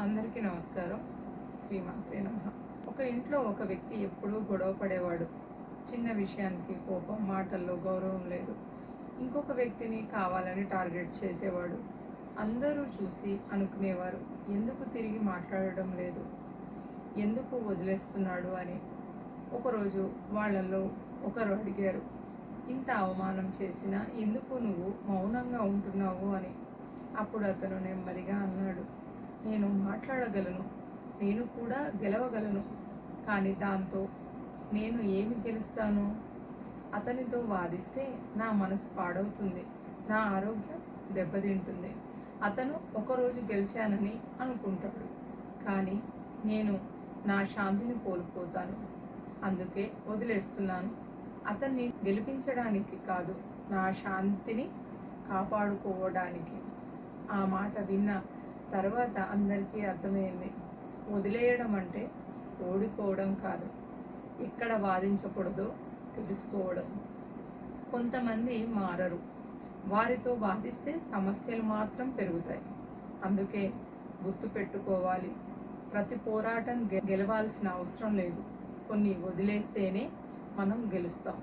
అందరికీ నమస్కారం. శ్రీమాత్రే నమః. ఒక ఇంట్లో ఒక వ్యక్తి ఎప్పుడూ గొడవ పడేవాడు. చిన్న విషయానికి కోపం, మాటల్లో గౌరవం లేదు. ఇంకొక వ్యక్తిని కావాలని టార్గెట్ చేసేవాడు. అందరూ చూసి అనుకునేవారు, ఎందుకు తిరిగి మాట్లాడడం లేదు, ఎందుకు వదిలేస్తున్నాడు అని. ఒకరోజు వాళ్ళల్లో ఒకరు అడిగారు, ఇంత అవమానం చేసినా ఎందుకు నువ్వు మౌనంగా ఉంటున్నావు అని. అప్పుడు అతను నెమ్మదిగా అన్నాడు, నేను మాట్లాడగలను, నేను కూడా గెలవగలను, కానీ దాంతో నేను ఏమి గెలుస్తాను? అతనితో వాదిస్తే నా మనసు పాడవుతుంది, నా ఆరోగ్యం దెబ్బతింటుంది. అతను ఒకరోజు గెలిచానని అనుకుంటాడు, కానీ నేను నా శాంతిని కోల్పోతాను. అందుకే వదిలేస్తున్నాను. అతన్ని గెలిపించడానికి కాదు, నా శాంతిని కాపాడుకోవడానికి. ఆ మాట విన్న తర్వాత అందరికీ అర్థమైంది, వదిలేయడం అంటే ఓడిపోవడం కాదు, ఎక్కడ వాదించకూడదో తెలుసుకోవడం. కొంతమంది మారరు, వారితో వాదిస్తే సమస్యలు మాత్రం పెరుగుతాయి. అందుకే గుర్తుపెట్టుకోవాలి, ప్రతి పోరాటం గెలవాల్సిన అవసరం లేదు, కొన్ని వదిలేస్తేనే మనం గెలుస్తాం.